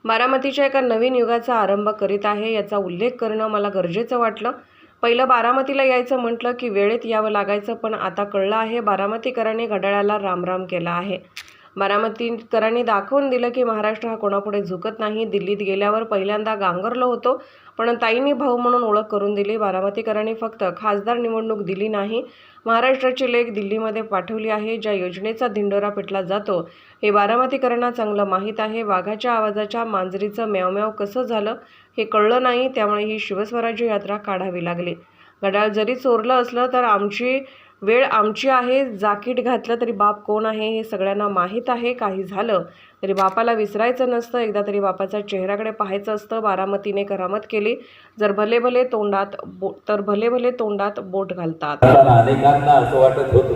बारामतीच्या एका नवीन युगाचा आरंभ करीत आहे याचा उल्लेख करणं मला गरजेचं वाटलं. पहिलं बारामतीला यायचं म्हटलं की वेळेत यावं लागायचं, पण आता कळलं आहे बारामतीकरांनी घड्याळाला रामराम केला आहे. बारामतीकरांनी दाखवून दिलं की महाराष्ट्र हा कोणापुढे झुकत नाही. दिल्लीत गेल्यावर पहिल्यांदा गांगरलो होतो, पण ताईंनी भाऊ म्हणून ओळख करून दिली. बारामतीकरांनी फक्त खासदार निवडणूक दिली नाही, महाराष्ट्राची लेक दिल्लीमध्ये पाठवली आहे. ज्या योजनेचा धिंडोरा पिटला जातो हे बारामतीकरांना चांगलं माहीत आहे. वाघाच्या आवाजाच्या मांजरीचं म्याव कसं झालं हे कळलं नाही, त्यामुळे ही शिवस्वराज्य यात्रा काढावी लागली. घड्याळ जरी चोरलं असलं तर आमची वेळ आमची आहे. जाकीट घातलं तरी बाप कोण आहे हे सगळ्यांना माहीत आहे. काही झालं तरी बापाला विसरायचं नसतं, एकदा तरी बापाच्या चेहऱ्याकडे पाहायचं असतं. बारामतीने करामत केली जर भले भले तोंडात बोट घालतात. अनेकांना असं वाटत होतं,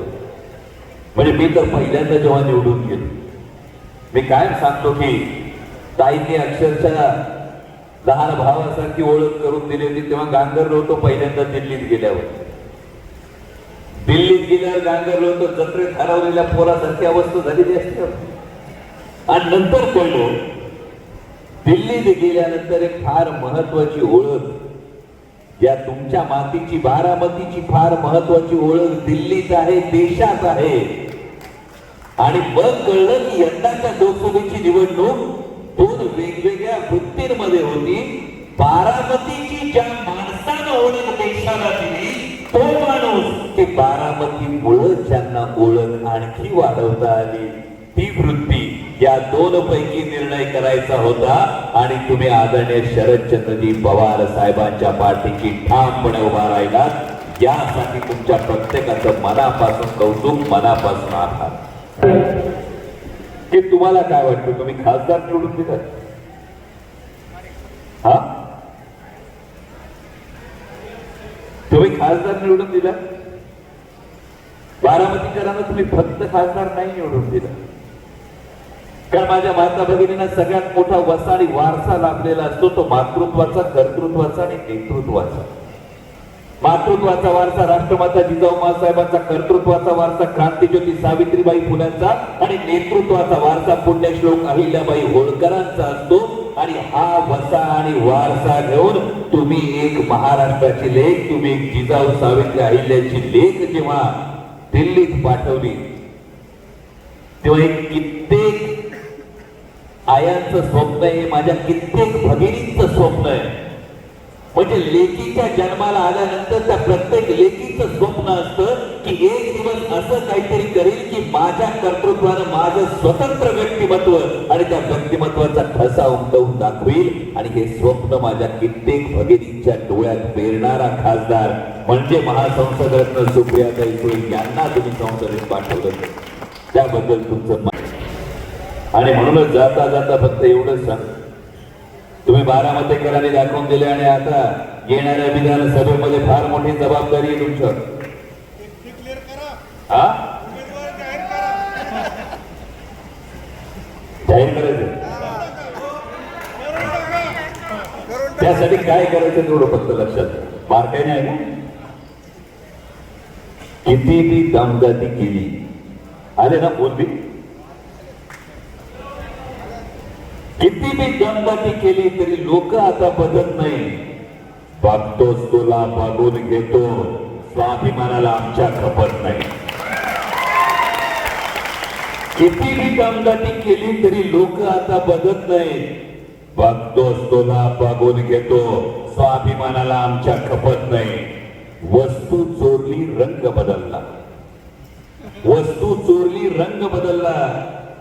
म्हणजे मी तर पहिल्यांदा जेव्हा निवडून गेलो, मी कायम सांगतो की ताईंनी अक्षरशः लहान भावासारखी ओळख करून दिली होती. तेव्हा गांगरलो होतो पहिल्यांदा दिल्लीत गेल्यावर गांगरलो होतो. जत्रेत हरवलेल्या पोरासारखी अवस्था झालेली असते. आणि नंतर कळलो दिल्लीत गेल्यानंतर एक फार महत्वाची ओळख या तुमच्या मातीची, बारामतीची फार महत्वाची ओळख दिल्लीत आहे, देशात आहे. आणि मग कळलं की यंदाच्या लोकसभेची निवडणूक दोन वेगवेगळ्या वृत्तींमध्ये होती. बारामतीची ज्या माणसानं ओळख देशाला दिली तो माणूस, की बारामतीमुळे ज्यांना ओळख आणखी वाढवता आली ती वृत्ती, या दोन पैकी निर्णय करायचा होता. आणि तुम्ही आदरणीय शरदचंद्रजी पवार साहेबांच्या पाठीशी ठामपणे उभा राहिला. यासाठी तुमच्या प्रत्येकाचं मनापासून कौतुक, मनापासून आभार. की तुम्हाला काय वाटतं, तुम्ही खासदार निवडून दिलं? हा, तुम्ही खासदार निवडून दिला. बारामतीकरांना तुम्ही फक्त खासदार नाही निवडून दिला, कारण माझ्या माता भगिनींना सगळ्यात मोठा वसा आणि वारसा लाभलेला असतो तो मातृत्वाचा, कर्तृत्वाचा आणि नेतृत्वाचा. मातृत्वाचा वारसा राष्ट्रमाता जिजाऊ साहेबांचा, कर्तृत्वाचा वारसा क्रांतीज्योती सावित्रीबाई फुल्यांचा आणि नेतृत्वाचा वारसा पुण्यश्लोक अहिल्याबाई होळकरांचा असतो. आणि हा वसा आणि वारसा घेऊन तुम्ही एक महाराष्ट्राची लेक, तुम्ही एक जिजाऊ सावित्री अहिल्याची लेक जेव्हा दिल्लीत पाठवली, तेव्हा एक कित्येक आयांचं स्वप्न आहे, माझ्या कित्येक भगिनींचं स्वप्न आहे. म्हणजे लेकीच्या जन्माला आल्यानंतर त्या प्रत्येक लेकीचं स्वप्न असतं की एक दिवस असं काहीतरी करेल की माझ्या कर्तृत्वानं माझं स्वतंत्र व्यक्तिमत्व आणि त्या व्यक्तिमत्वाचा ठसा उमटवून दाखवेल. आणि हे स्वप्न माझ्या कित्येक भगिनींच्या डोळ्यात पेरणारा खासदार म्हणजे महासंसद रत्न सुप्रियाताई सुळे यांना तुम्ही संसदेत पाठवलं, त्याबद्दल तुमचं. आणि म्हणूनच जाता जाता फक्त एवढंच सांग, तुम्ही बारामतीकरांनी दाखवून दिले आणि आता येणाऱ्या विधानसभेमध्ये फार मोठी जबाबदारी आहे तुमच्यावर. जाहीर करायचं, त्यासाठी काय करायचं तेवढं फक्त लक्षात. बारकाईने आहे ना, किती बी दमदाटी केली, आले ना बोलबी, किती बी दमदाटी केली तरी लोक आता बदलत नाही. बघतोस तुला बघून घेतो, स्वाभिमानाला आमच्या खपत नाही. किती बी दमदाटी केली तरी लोक आता बदलत नाही. बघतोस तुला बघून घेतो, स्वाभिमानाला आमच्या खपत नाही. वस्तू चोरली रंग बदलला, वस्तू चोरली रंग बदलला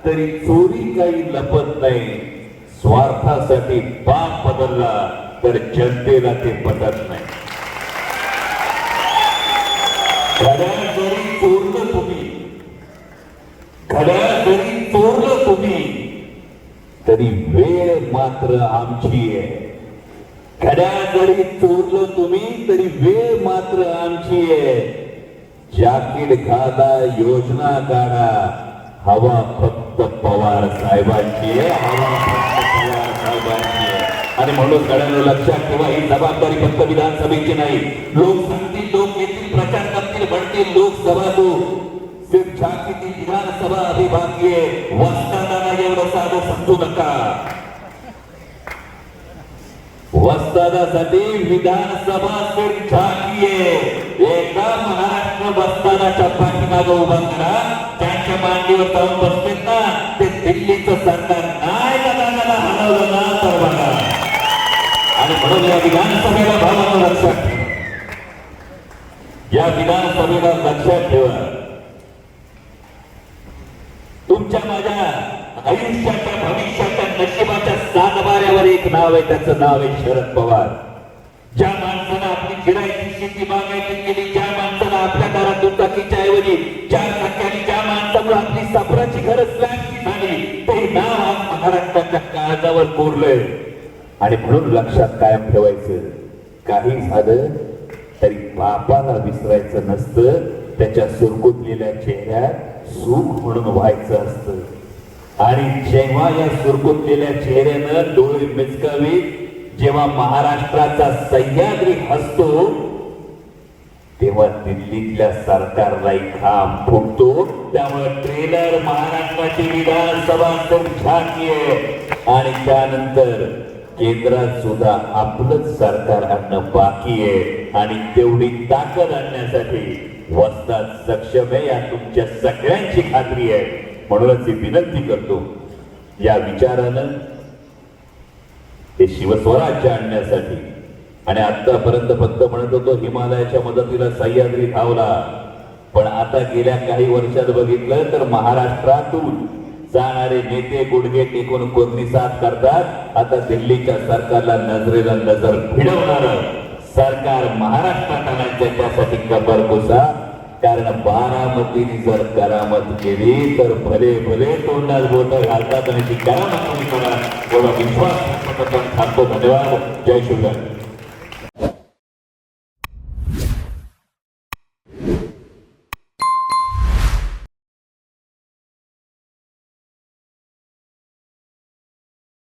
तरी चोरी काही लपत नाही. स्वार्थासाठी बाप बदलला तर जनतेला ते पटत नाही. घड्याळ जरी चोरलं तुम्ही, घड्याळ जरी चोरलं तुम्ही तरी वेळ मात्र आमची आहे. घड्याळ जरी चोरलं तुम्ही तरी वेळ मात्र आमची आहे. जाकीट घाला, योजना काढा, हवा फक्त पवार साहेबांची आहे, हवा फक्त पवार साहेबांची आहे. आणि म्हणून सगळ्यांना लक्षात ठेवा, ही जबाबदारी फक्त विधानसभेची नाही. लोक सांगतील, लोक येतील, प्रचार करतील, म्हणतील लोकसभा तो सिर्फ झाकीतील, विधानसभा अभी बाकी आहे. वस्तादाना एवढं साधं समजू नका. वस्तादासाठी विधानसभा सीट झाकीये. एका महाराष्ट्र वस्तादाच्या पाठीमागे उभा करा. त्यांच्या मांडीवर जाऊन बसलेत ना ते दिल्लीचं सरकार नाही का दादाला हलवलं ना तर बघा. आणि म्हणून या विधानसभेला भावानं लक्षात ठेवा. या विधानसभेला लक्षात ठेवा. तुमच्या माझ्या आयुष्याच्या भविष्याच्या नशिबाच्या सातबाऱ्यावर एक नाव आहे. त्याचं नाव आहे शरद पवार. ज्या माणसानं आपली फिरायची शेती बागायची केली, ज्या माणसानं आपल्या दारात दुचाकीच्या ऐवजी 4 चाक्याने, ज्या माणसामुळे आपली सापराची घर स्लॅबची झाली, ते नाव आज महाराष्ट्राच्या काळजावर कोरलंय. आणि म्हणून लक्षात कायम ठेवायचं, काही झालं तरी बापाला विसरायचं नसतं. त्याच्या सुरकुतलेल्या चेहऱ्यात सुख म्हणून व्हायचं असतं. आणि जेव्हा या सुरकुतलेल्या चेहऱ्यानं डोळे मिचकावीत जेव्हा महाराष्ट्राचा सह्याद्री हसतो, तेव्हा दिल्लीतल्या सरकारलाही घाम फुटतो. त्यामुळे ट्रेलर महाराष्ट्राची विधानसभा झाकीये. आणि त्यानंतर केंद्रात सुद्धा आपलंच सरकार आणणं बाकी आहे. आणि तेवढी ताकद आणण्यासाठी वस्ताद सक्षम आहे, या तुमच्या सगळ्यांची खात्री आहे. म्हणूनच मी विनंती करतो, या विचारानं ते शिवस्वराज्य आणण्यासाठी. आणि आतापर्यंत फक्त म्हणत होतो हिमालयाच्या मदतीला सह्याद्री धावला, पण आता गेल्या काही वर्षात बघितलं तर महाराष्ट्रातून जाणारे नेते गुडघे टेकून कोणतीसाद करतात. आता दिल्लीच्या सरकारला नजरेला नजर भिडवणार सरकार महाराष्ट्रात आणायचं, त्यासाठी कंबर कुसा. कारण बारामतीने जर करामत केली तर भले भले तोंडात बोट घालतात आणि ती करामत करा. एवढा विश्वास थांबतो. धन्यवाद. जय शिवराय.